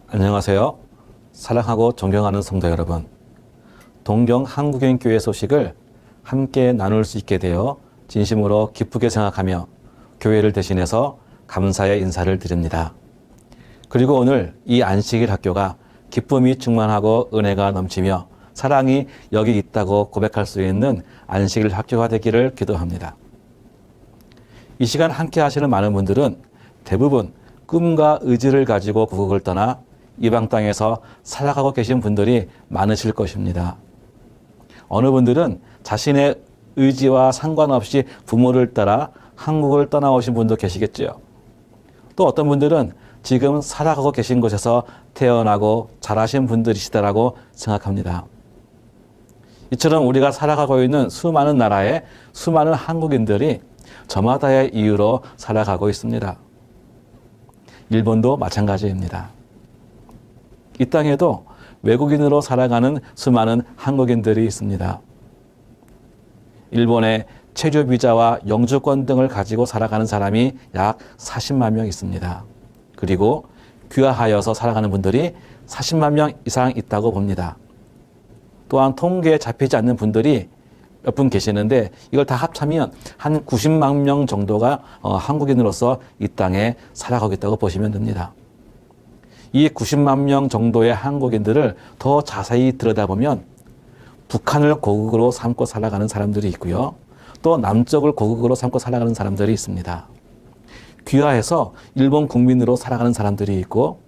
안녕하세요. 사랑하고 존경하는 성도 여러분. 동경 한국인교회 소식을 함께 나눌 수 있게 되어 진심으로 기쁘게 생각하며 교회를 대신해서 감사의 인사를 드립니다. 그리고 오늘 이 안식일 학교가 기쁨이 충만하고 은혜가 넘치며 사랑이 여기 있다고 고백할 수 있는 안식일 학교가 되기를 기도합니다. 이 시간 함께 하시는 많은 분들은 대부분 꿈과 의지를 가지고 고국을 떠나 이방 땅에서 살아가고 계신 분들이 많으실 것입니다. 어느 분들은 자신의 의지와 상관없이 부모를 따라 한국을 떠나오신 분도 계시겠지요. 또 어떤 분들은 지금 살아가고 계신 곳에서 태어나고 자라신 분들이시다라고 생각합니다. 이처럼 우리가 살아가고 있는 수많은 나라의 수많은 한국인들이 저마다의 이유로 살아가고 있습니다. 일본도 마찬가지입니다. 이 땅에도 외국인으로 살아가는 수많은 한국인들이 있습니다. 일본의 체류 비자와 영주권 등을 가지고 살아가는 사람이 약 40만 명 있습니다. 그리고 귀화하여서 살아가는 분들이 40만 명 이상 있다고 봅니다. 또한 통계에 잡히지 않는 분들이 몇 분 계시는데 이걸 다 합치면 한 90만 명 정도가 한국인으로서 이 땅에 살아가고 있다고 보시면 됩니다. 이 90만 명 정도의 한국인들을 더 자세히 들여다보면 북한을 고국으로 삼고 살아가는 사람들이 있고요. 또 남쪽을 고국으로 삼고 살아가는 사람들이 있습니다. 귀화해서 일본 국민으로 살아가는 사람들이 있고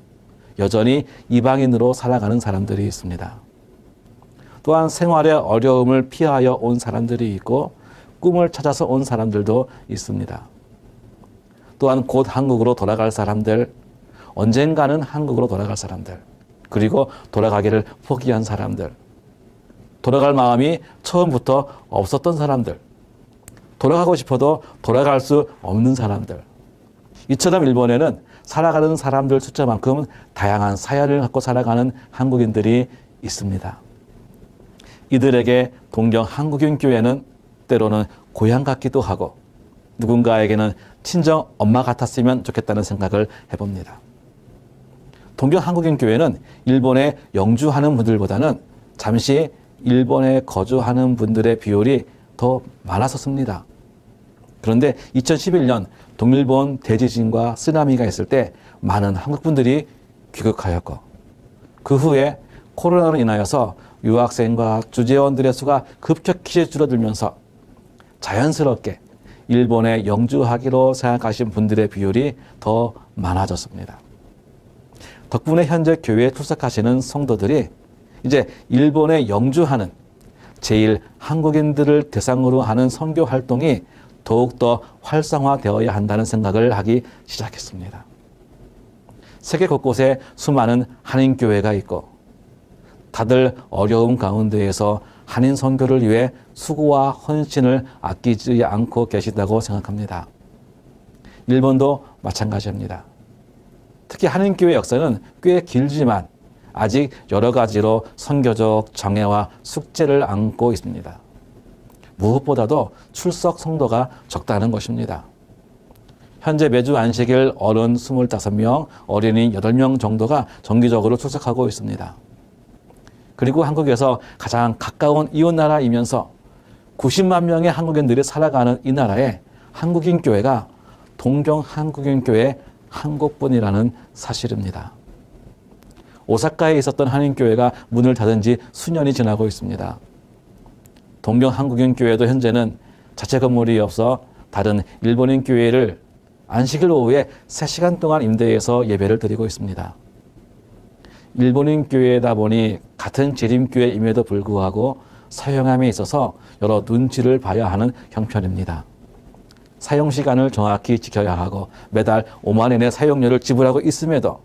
여전히 이방인으로 살아가는 사람들이 있습니다. 또한 생활의 어려움을 피하여 온 사람들이 있고 꿈을 찾아서 온 사람들도 있습니다. 또한 곧 한국으로 돌아갈 사람들, 언젠가는 한국으로 돌아갈 사람들, 그리고 돌아가기를 포기한 사람들, 돌아갈 마음이 처음부터 없었던 사람들, 돌아가고 싶어도 돌아갈 수 없는 사람들. 이처럼 일본에는 살아가는 사람들 숫자만큼 다양한 사연을 갖고 살아가는 한국인들이 있습니다. 이들에게 동경 한국인교회는 때로는 고향 같기도 하고 누군가에게는 친정 엄마 같았으면 좋겠다는 생각을 해봅니다. 동경 한국인교회는 일본에 영주하는 분들보다는 잠시 일본에 거주하는 분들의 비율이 더 많았었습니다. 그런데 2011년 동일본 대지진과 쓰나미가 있을 때 많은 한국분들이 귀국하였고 그 후에 코로나로 인하여서 유학생과 주재원들의 수가 급격히 줄어들면서 자연스럽게 일본에 영주하기로 생각하신 분들의 비율이 더 많아졌습니다. 덕분에 현재 교회에 출석하시는 성도들이 이제 일본에 영주하는 제일 한국인들을 대상으로 하는 선교 활동이 더욱더 활성화되어야 한다는 생각을 하기 시작했습니다. 세계 곳곳에 수많은 한인교회가 있고 다들 어려움 가운데에서 한인 선교를 위해 수고와 헌신을 아끼지 않고 계시다고 생각합니다. 일본도 마찬가지입니다. 특히 한인교회 역사는 꽤 길지만 아직 여러 가지로 선교적 장애와 숙제를 안고 있습니다. 무엇보다도 출석 성도가 적다는 것입니다. 현재 매주 안식일 어른 25명, 어린이 8명 정도가 정기적으로 출석하고 있습니다. 그리고 한국에서 가장 가까운 이웃나라이면서 90만 명의 한국인들이 살아가는 이 나라에 한국인 교회가 동경 한국인교회 한 곳뿐이라는 사실입니다. 오사카에 있었던 한인교회가 문을 닫은 지 수년이 지나고 있습니다. 동경 한국인교회도 현재는 자체 건물이 없어 다른 일본인 교회를 안식일 오후에 3시간 동안 임대해서 예배를 드리고 있습니다. 일본인 교회다 보니 같은 재림교회임에도 불구하고 사용함에 있어서 여러 눈치를 봐야 하는 형편입니다. 사용 시간을 정확히 지켜야 하고 매달 5만 엔의 사용료를 지불하고 있음에도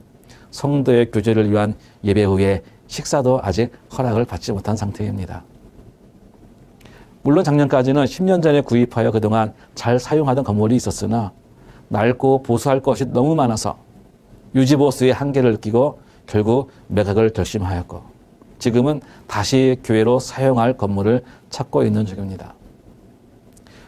성도의 교제를 위한 예배 후에 식사도 아직 허락을 받지 못한 상태입니다. 물론 작년까지는 10년 전에 구입하여 그동안 잘 사용하던 건물이 있었으나 낡고 보수할 것이 너무 많아서 유지보수의 한계를 느끼고 결국 매각을 결심하였고 지금은 다시 교회로 사용할 건물을 찾고 있는 중입니다.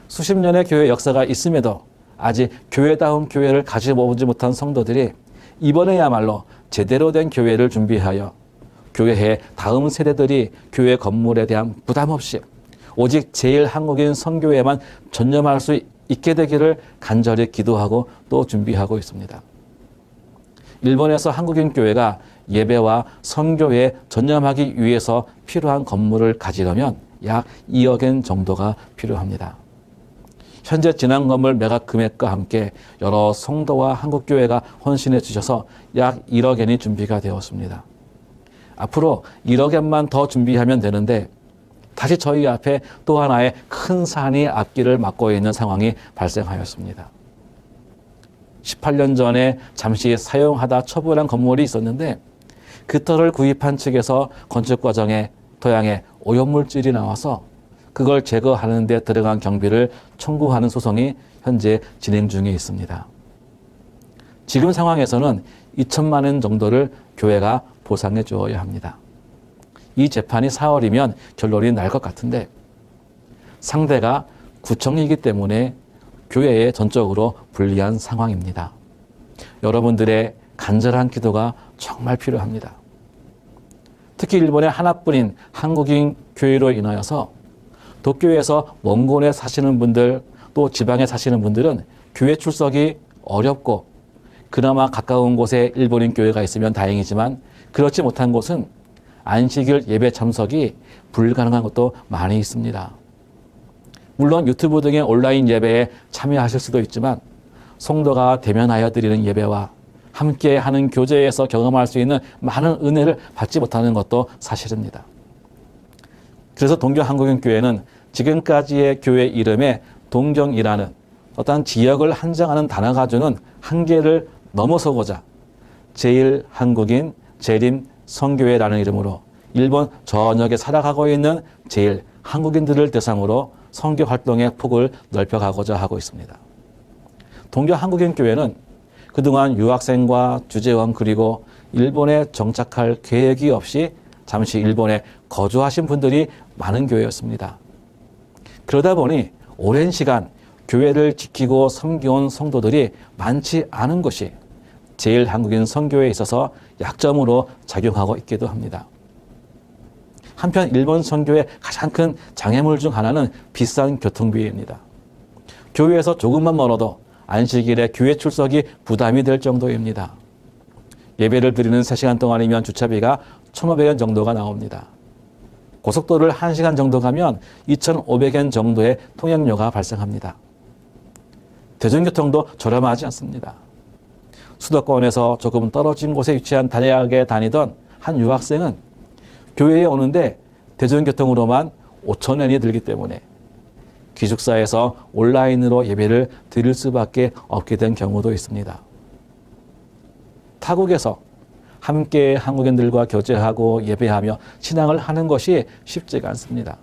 수십 년의 교회 역사가 있음에도 아직 교회다운 교회를 가져보지 못한 성도들이 이번에야말로 제대로 된 교회를 준비하여 교회의 다음 세대들이 교회 건물에 대한 부담 없이 오직 제일 한국인 선교회만 전념할 수 있게 되기를 간절히 기도하고 또 준비하고 있습니다. 일본에서 한국인 교회가 예배와 선교에 전념하기 위해서 필요한 건물을 가지려면 약 2억엔 정도가 필요합니다. 현재 진행 건물 매각 금액과 함께 여러 성도와 한국교회가 헌신해 주셔서 약 1억엔이 준비가 되었습니다. 앞으로 1억엔만 더 준비하면 되는데 다시 저희 앞에 또 하나의 큰 산이 앞길을 막고 있는 상황이 발생하였습니다. 18년 전에 잠시 사용하다 처분한 건물이 있었는데 그 터를 구입한 측에서 건축 과정에 토양에 오염물질이 나와서 그걸 제거하는 데 들어간 경비를 청구하는 소송이 현재 진행 중에 있습니다. 지금 상황에서는 2천만 원 정도를 교회가 보상해 주어야 합니다. 이 재판이 4월이면 결론이 날 것 같은데 상대가 구청이기 때문에 교회에 전적으로 불리한 상황입니다. 여러분들의 간절한 기도가 정말 필요합니다. 특히 일본의 하나뿐인 한국인 교회로 인하여서 도쿄에서 먼 곳에 사시는 분들 또 지방에 사시는 분들은 교회 출석이 어렵고 그나마 가까운 곳에 일본인 교회가 있으면 다행이지만 그렇지 못한 곳은 안식일 예배 참석이 불가능한 것도 많이 있습니다. 물론 유튜브 등의 온라인 예배에 참여하실 수도 있지만 성도가 대면하여 드리는 예배와 함께 하는 교제에서 경험할 수 있는 많은 은혜를 받지 못하는 것도 사실입니다. 그래서 동교 한국인 교회는 지금까지의 교회 이름에 동경이라는 어떤 지역을 한정하는 단어가 주는 한계를 넘어서고자 제일 한국인 재림 선교회라는 이름으로 일본 전역에 살아가고 있는 제일 한국인들을 대상으로 선교 활동의 폭을 넓혀가고자 하고 있습니다. 동교 한국인 교회는 그동안 유학생과 주재원 그리고 일본에 정착할 계획이 없이 잠시 일본에 거주하신 분들이 많은 교회였습니다. 그러다 보니 오랜 시간 교회를 지키고 섬겨온 성도들이 많지 않은 것이 제일 한국인 선교에 있어서 약점으로 작용하고 있기도 합니다. 한편 일본 선교의 가장 큰 장애물 중 하나는 비싼 교통비입니다. 교회에서 조금만 멀어도 안식일에 교회 출석이 부담이 될 정도입니다. 예배를 드리는 3시간 동안이면 주차비가 1,500엔 정도가 나옵니다. 고속도로를 1시간 정도 가면 2,500엔 정도의 통행료가 발생합니다. 대중교통도 저렴하지 않습니다. 수도권에서 조금 떨어진 곳에 위치한 대학에 다니던 한 유학생은 교회에 오는데 대중교통으로만 5,000엔이 들기 때문에 기숙사에서 온라인으로 예배를 드릴 수밖에 없게 된 경우도 있습니다. 타국에서 함께 한국인들과 교제하고 예배하며 신앙을 하는 것이 쉽지가 않습니다.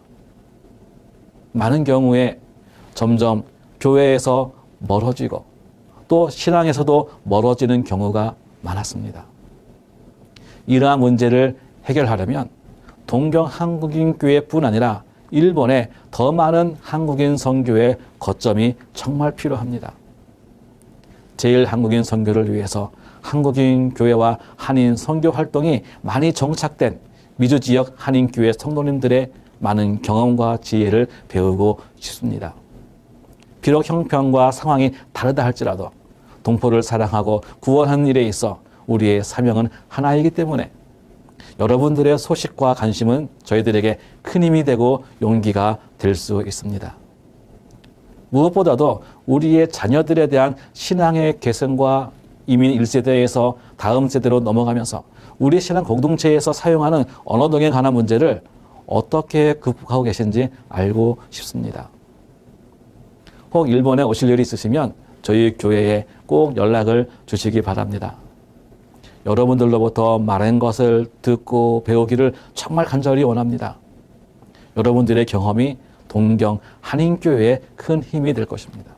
많은 경우에 점점 교회에서 멀어지고 또 신앙에서도 멀어지는 경우가 많았습니다. 이러한 문제를 해결하려면 동경 한국인 교회뿐 아니라 일본에 더 많은 한국인 선교의 거점이 정말 필요합니다. 제일 한국인 선교를 위해서 한국인 교회와 한인 선교 활동이 많이 정착된 미주 지역 한인 교회 성도님들의 많은 경험과 지혜를 배우고 싶습니다. 비록 형편과 상황이 다르다 할지라도 동포를 사랑하고 구원하는 일에 있어 우리의 사명은 하나이기 때문에 여러분들의 소식과 관심은 저희들에게 큰 힘이 되고 용기가 될 수 있습니다. 무엇보다도 우리의 자녀들에 대한 신앙의 개선과 이민 1세대에서 다음 세대로 넘어가면서 우리 신앙 공동체에서 사용하는 언어 등에 관한 문제를 어떻게 극복하고 계신지 알고 싶습니다. 혹 일본에 오실 일이 있으시면 저희 교회에 꼭 연락을 주시기 바랍니다. 여러분들로부터 많은 것을 듣고 배우기를 정말 간절히 원합니다. 여러분들의 경험이 동경 한인교회에 큰 힘이 될 것입니다.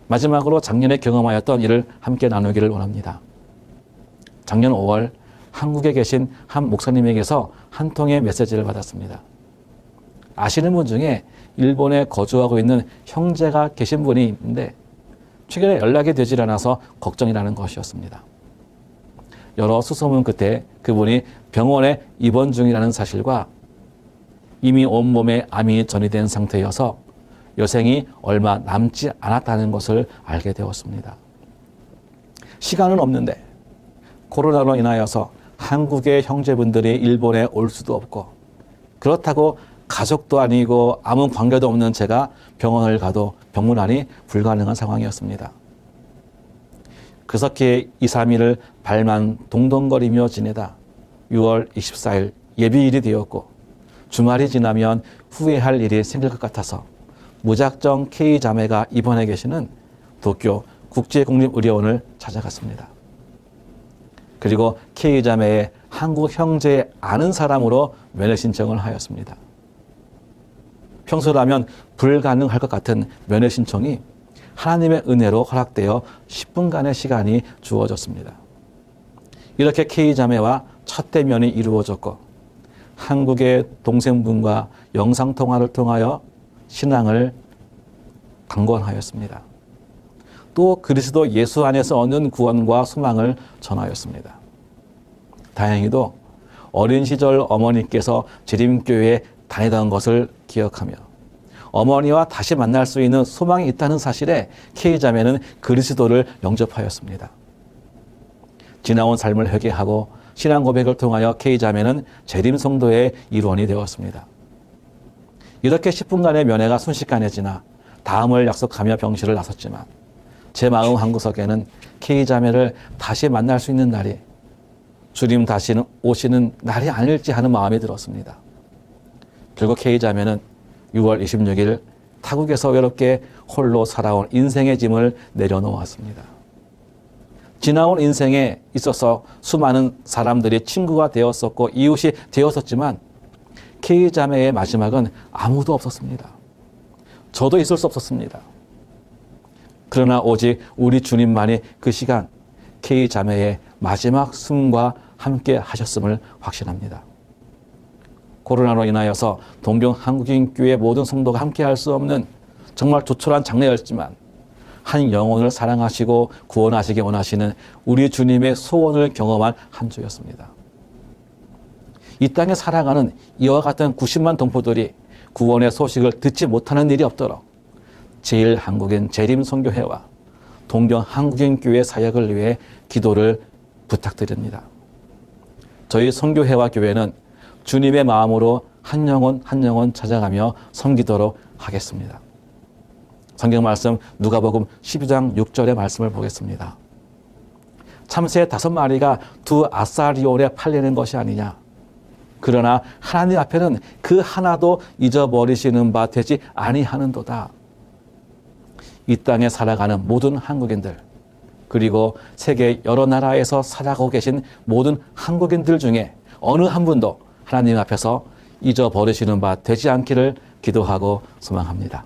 마지막으로 작년에 경험하였던 일을 함께 나누기를 원합니다. 작년 5월 한국에 계신 한 목사님에게서 한 통의 메시지를 받았습니다. 아시는 분 중에 일본에 거주하고 있는 형제가 계신 분이 있는데 최근에 연락이 되질 않아서 걱정이라는 것이었습니다. 여러 수소문 끝에 그분이 병원에 입원 중이라는 사실과 이미 온몸에 암이 전이된 상태여서 여생이 얼마 남지 않았다는 것을 알게 되었습니다. 시간은 없는데 코로나로 인하여서 한국의 형제분들이 일본에 올 수도 없고, 그렇다고 가족도 아니고 아무 관계도 없는 제가 병원을 가도 병문안이 불가능한 상황이었습니다. 그렇게 2, 3일을 발만 동동거리며 지내다 6월 24일 예비일이 되었고, 주말이 지나면 후회할 일이 생길 것 같아서 무작정 K자매가 입원해 계시는 도쿄 국제국립의료원을 찾아갔습니다. 그리고 K자매의 한국 형제의 아는 사람으로 면회 신청을 하였습니다. 평소라면 불가능할 것 같은 면회 신청이 하나님의 은혜로 허락되어 10분간의 시간이 주어졌습니다. 이렇게 K자매와 첫 대면이 이루어졌고, 한국의 동생분과 영상통화를 통하여 신앙을 강권하였습니다. 또 그리스도 예수 안에서 얻는 구원과 소망을 전하였습니다. 다행히도 어린 시절 어머니께서 재림교회에 다니던 것을 기억하며 어머니와 다시 만날 수 있는 소망이 있다는 사실에 K자매는 그리스도를 영접하였습니다. 지나온 삶을 회개하고 신앙 고백을 통하여 K자매는 재림성도의 일원이 되었습니다. 이렇게 10분간의 면회가 순식간에 지나 다음을 약속하며 병실을 나섰지만 제 마음 한구석에는 K자매를 다시 만날 수 있는 날이 주님 다시는 오시는 날이 아닐지 하는 마음이 들었습니다. 결국 K자매는 6월 26일 타국에서 외롭게 홀로 살아온 인생의 짐을 내려놓았습니다. 지나온 인생에 있어서 수많은 사람들이 친구가 되었었고 이웃이 되었었지만 K자매의 마지막은 아무도 없었습니다. 저도 있을 수 없었습니다. 그러나 오직 우리 주님만이 그 시간 K자매의 마지막 숨과 함께 하셨음을 확신합니다. 코로나로 인하여서 동경 한국인교회 모든 성도가 함께 할 수 없는 정말 조촐한 장례였지만 한 영혼을 사랑하시고 구원하시기 원하시는 우리 주님의 소원을 경험한 한 주였습니다. 이 땅에 살아가는 이와 같은 90만 동포들이 구원의 소식을 듣지 못하는 일이 없도록 제1한국인 재림선교회와 동경 한국인교회 사역을 위해 기도를 부탁드립니다. 저희 선교회와 교회는 주님의 마음으로 한 영혼 한 영혼 찾아가며 섬기도록 하겠습니다. 성경 말씀 누가복음 12장 6절의 말씀을 보겠습니다. 참새 5마리가 2 아사리온에 팔리는 것이 아니냐. 그러나 하나님 앞에는 그 하나도 잊어버리시는 바 되지 아니하는도다. 이 땅에 살아가는 모든 한국인들, 그리고 세계 여러 나라에서 살아가고 계신 모든 한국인들 중에 어느 한 분도 하나님 앞에서 잊어버리시는 바 되지 않기를 기도하고 소망합니다.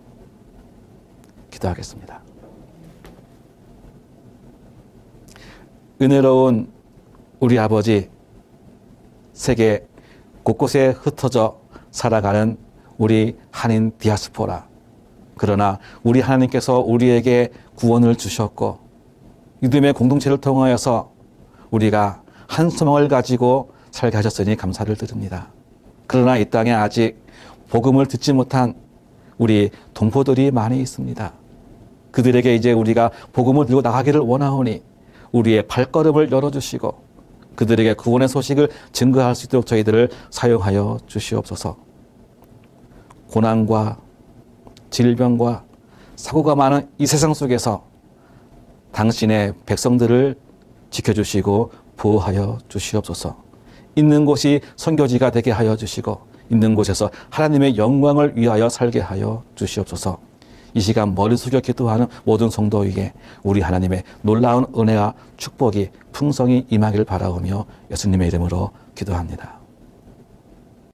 기도하겠습니다. 은혜로운 우리 아버지, 세계 곳곳에 흩어져 살아가는 우리 한인 디아스포라, 그러나 우리 하나님께서 우리에게 구원을 주셨고 믿음의 공동체를 통하여서 우리가 한 소망을 가지고 살게 하셨으니 감사를 드립니다. 그러나 이 땅에 아직 복음을 듣지 못한 우리 동포들이 많이 있습니다. 그들에게 이제 우리가 복음을 들고 나가기를 원하오니 우리의 발걸음을 열어주시고 그들에게 구원의 소식을 증거할 수 있도록 저희들을 사용하여 주시옵소서. 고난과 질병과 사고가 많은 이 세상 속에서 당신의 백성들을 지켜주시고 보호하여 주시옵소서. 있는 곳이 선교지가 되게 하여 주시고 있는 곳에서 하나님의 영광을 위하여 살게 하여 주시옵소서. 이 시간 머리 숙여 기도하는 모든 성도에게 우리 하나님의 놀라운 은혜와 축복이 풍성히 임하기를 바라오며 예수님의 이름으로 기도합니다.